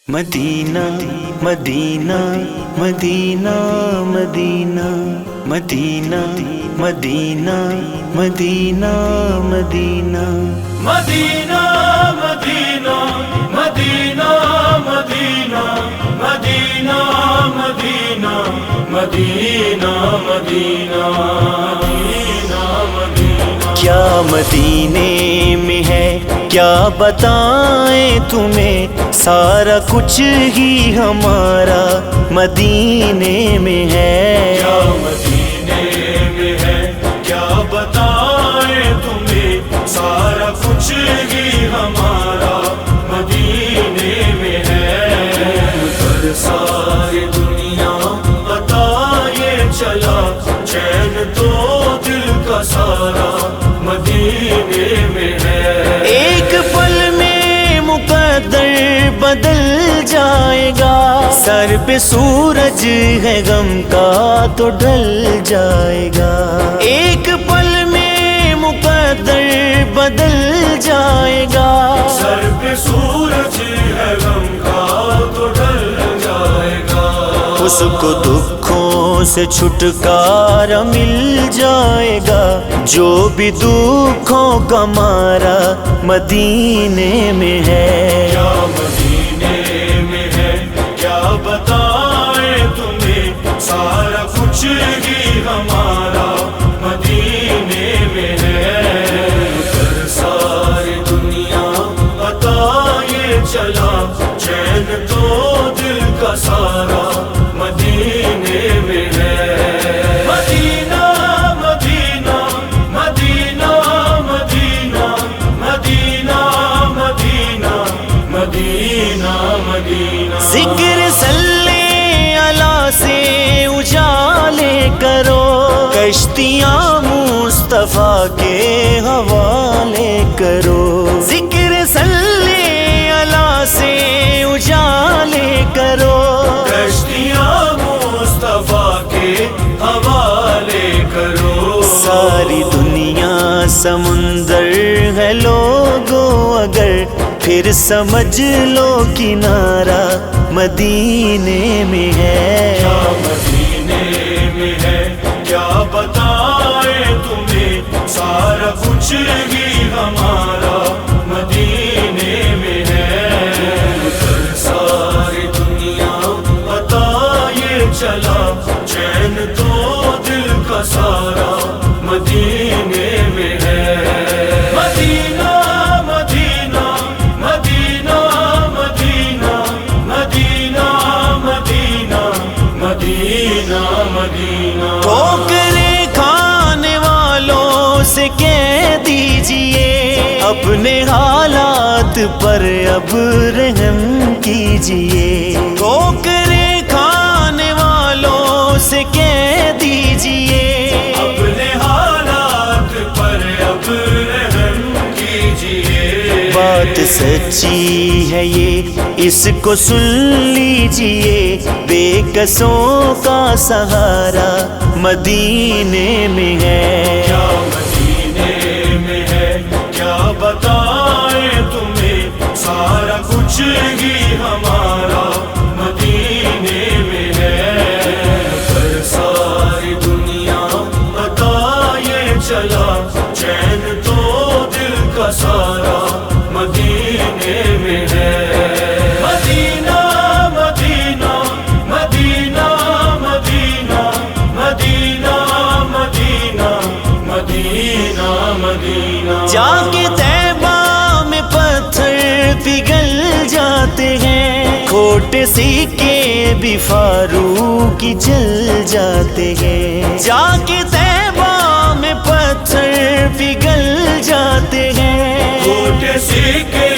مدینہ مدینہ مدینہ مدینہ مدینہ مدینہ مدینہ مدینہ مدینہ مدینہ مدینہ مدینہ مدینہ مدینہ مدینہ مدینہ مدینہ کیا مدینے میں ہے کیا بتائیں تمہیں، سارا کچھ ہی ہمارا مدینے میں ہے۔ کیا مدینے میں ہے کیا بتائیں تمہیں، سارا کچھ ہی ہمارا مدینے میں ہے۔ پر ساری دنیا بتائے چلا، چین تو دل کا سارا مدینے میں ہے۔ ایک پل میں مقدر بدل جائے گا، سر پہ سورج ہے غم کا تو ڈھل جائے گا۔ ایک پل میں مقدر بدل جائے گا، سر پہ سورج ہے غم کا تو ڈھل جائے گا۔ اس کو دکھوں سے چھٹکارا مل جائے گا، جو بھی دکھوں کا مارا مدینے میں ہے۔ کیا مدینے میں ہے کیا بتائیں تمہیں، سارا کچھ ہی ہمارا مدینے میں ہے۔ پر ساری دنیا بتائے چلا، چین تو دل کا سارا مدینے میں ہے۔ مدینہ مدینہ مدینہ مدینہ مدینہ مدینہ مدینہ مدینہ ذکر صلی اللہ سے اجالے کرو، کشتیاں مصطفیٰ کے حوالے کرو۔ ذکر صلی اللہ سے اجالے کرو، کشتیاں مصطفیٰ کے حوالے کرو۔ ساری دنیا سمندر ہے لوگو، اگر پھر سمجھ لو کنارہ مدینے میں ہے۔ کیا مدینے میں ہے کیا بتائیں تمہیں، سارا کچھ ہی ہمارا مدینے میں ہے۔ پر ساری دنیا بتائے چلا، چین تو دل کا سارا مدینے میں ہے۔ مدینہ مدینہ مدینہ مدینہ مدینہ مدینہ مدینہ مدینہ ٹھوکریں کھانے والوں سے کہہ دیجئے، اپنے حالات پر اب رحم کیجئے۔ ٹھوکریں کھانے والوں سے کہہ دیجئے، اپنے حالات پر اب رحم کیجئے۔ بات سچی ہے یہ، اس کو سن لیجئے، بے کسوں کا سہارا مدینے میں ہے۔ کیا مدینے میں ہے کیا بتائیں تمہیں، سارا کچھ ہی ہمارا مدینے میں ہے۔ پر ساری دنیا بتائے چلا، چین تو دل کا سارا مدینے میں ہے۔ مدینہ مدینہ مدینہ مدینہ مدینہ مدینہ مدینہ مدینہ جا کے طیبہ میں پتھر پگھل جاتے ہیں، کھوٹے سکے بھی فاروق کی جل جاتے ہیں۔ جا کے طیبہ میں پتھر پگھل جاتے ہیں، چھوٹے سکے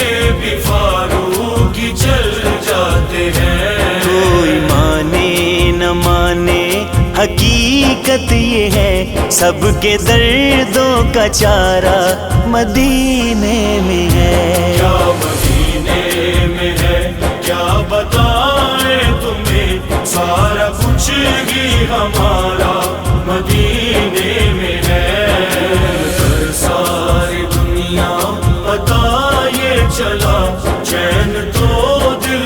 بھی فاروق کی جل جاتے ہیں۔ کوئی مانے نہ مانے حقیقت یہ ہے، سب کے دردوں کا چارہ مدینے میں ہے۔ کیا مدینے میں ہے کیا بتائیں تمہیں، سارا کچھ ہی ہمارا مدینے میں ہے۔ پر ساری دنیا بتائے چلا، چین تو دل